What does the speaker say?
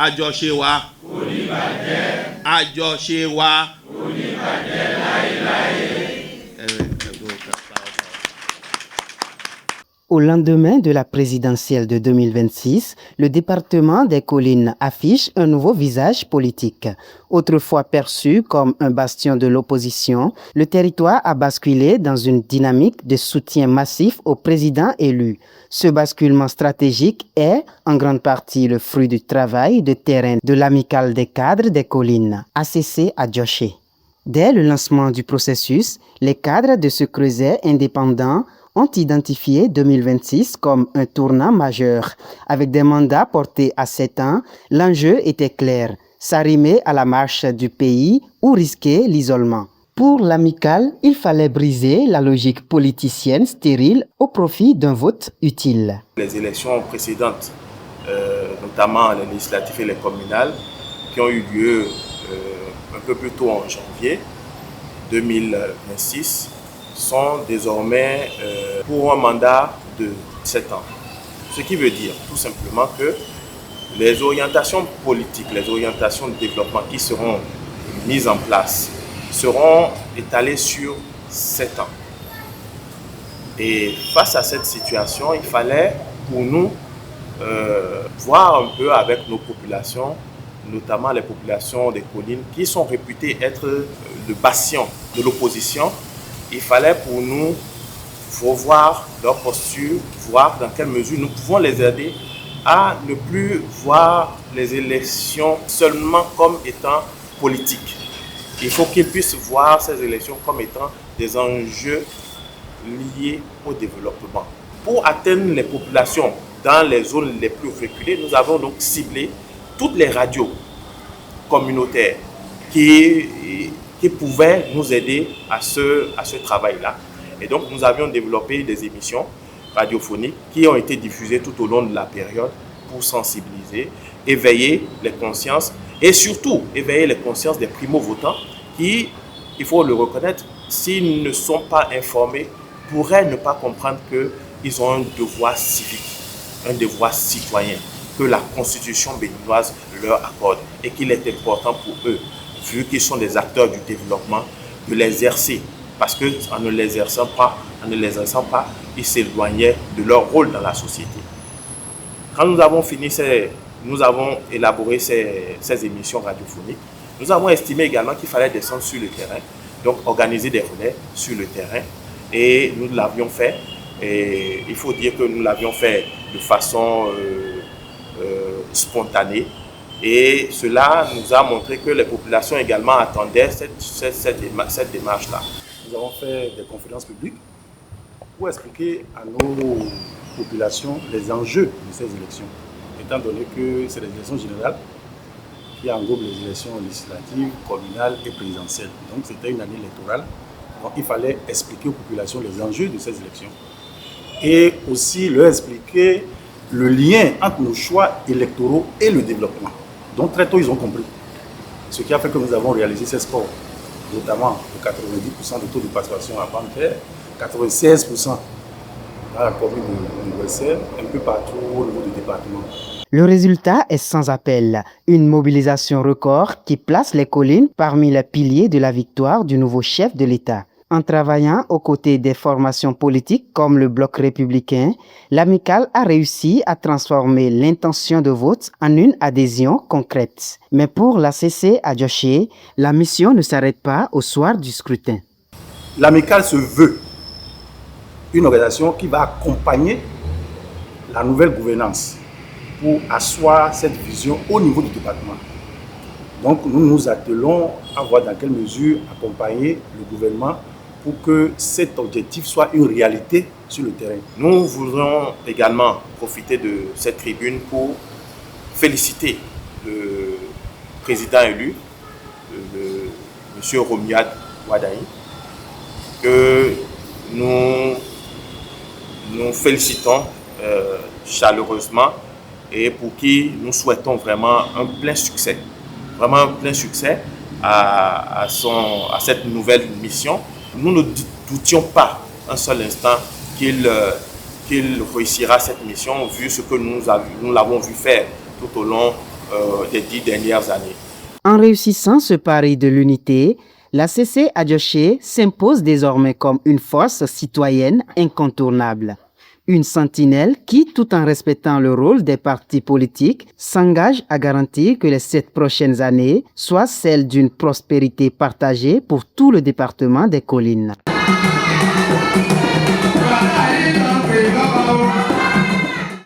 àjọṣe wa kò ní bàjẹ́. Àjọṣe wa kò ní bàjẹ́ láéláé. Au lendemain de la présidentielle de 2026, le département des Collines affiche un nouveau visage politique. Autrefois perçu comme un bastion de l'opposition, le territoire a basculé dans une dynamique de soutien massif au président élu. Ce basculement stratégique est, en grande partie, le fruit du travail de terrain de l'amicale des cadres des Collines, ACC à Djoché. Dès le lancement du processus, les cadres de ce creuset indépendant ont identifié 2026 comme un tournant majeur. Avec des mandats portés à 7 ans, l'enjeu était clair, s'arrimer à la marche du pays ou risquer l'isolement. Pour l'amicale, il fallait briser la logique politicienne stérile au profit d'un vote utile. Les élections précédentes, notamment les législatives et les communales, qui ont eu lieu un peu plus tôt en janvier 2026, sont désormais pour un mandat de 7 ans. Ce qui veut dire tout simplement que les orientations politiques, les orientations de développement qui seront mises en place seront étalées sur 7 ans. Et face à cette situation, il fallait pour nous voir un peu avec nos populations, notamment les populations des collines qui sont réputées être le bastion de l'opposition. Il fallait pour nous revoir leur posture, voir dans quelle mesure nous pouvons les aider à ne plus voir les élections seulement comme étant politiques. Il faut qu'ils puissent voir ces élections comme étant des enjeux liés au développement. Pour atteindre les populations dans les zones les plus reculées, nous avons donc ciblé toutes les radios communautaires qui pouvaient nous aider à ce travail-là. Et donc, nous avions développé des émissions radiophoniques qui ont été diffusées tout au long de la période pour sensibiliser, éveiller les consciences et surtout éveiller les consciences des primo-votants qui, il faut le reconnaître, s'ils ne sont pas informés, pourraient ne pas comprendre qu'ils ont un devoir civique, un devoir citoyen que la Constitution béninoise leur accorde et qu'il est important pour eux, vu qu'ils sont des acteurs du développement, de l'exercer. Parce qu'en ne l'exerçant pas, ils s'éloignaient de leur rôle dans la société. Quand nous avons fini, nous avons élaboré ces émissions radiophoniques, nous avons estimé également qu'il fallait descendre sur le terrain, donc organiser des relais sur le terrain. Et nous l'avions fait. Et il faut dire que nous l'avions fait de façon spontanée. Et cela nous a montré que les populations également attendaient cette démarche-là. Nous avons fait des conférences publiques pour expliquer à nos populations les enjeux de ces élections, étant donné que c'est les élections générales qui englobent les élections législatives, communales et présidentielles. Donc c'était une année électorale, donc il fallait expliquer aux populations les enjeux de ces élections et aussi leur expliquer le lien entre nos choix électoraux et le développement. Donc très tôt ils ont compris, ce qui a fait que nous avons réalisé ces scores, notamment de 90% de taux de participation à Panthère, 96% dans la commune de Bruxelles, un peu partout au niveau du département. Le résultat est sans appel, une mobilisation record qui place les collines parmi les piliers de la victoire du nouveau chef de l'État. En travaillant aux côtés des formations politiques comme le Bloc républicain, l'amicale a réussi à transformer l'intention de vote en une adhésion concrète. Mais pour l'ACC à Djoché, la mission ne s'arrête pas au soir du scrutin. L'amicale se veut une organisation qui va accompagner la nouvelle gouvernance pour asseoir cette vision au niveau du département. Donc nous nous attelons à voir dans quelle mesure accompagner le gouvernement pour que cet objectif soit une réalité sur le terrain. Nous voudrons également profiter de cette tribune pour féliciter le président élu, M. Romiad Wadaï, que nous félicitons chaleureusement et pour qui nous souhaitons vraiment un plein succès. Vraiment un plein succès à cette nouvelle mission. Nous ne doutions pas un seul instant qu'il réussira cette mission, vu ce que nous l'avons vu faire tout au long des 10 dernières années. En réussissant ce pari de l'unité, la CC Adjoché s'impose désormais comme une force citoyenne incontournable. Une sentinelle qui, tout en respectant le rôle des partis politiques, s'engage à garantir que les 7 prochaines années soient celles d'une prospérité partagée pour tout le département des Collines.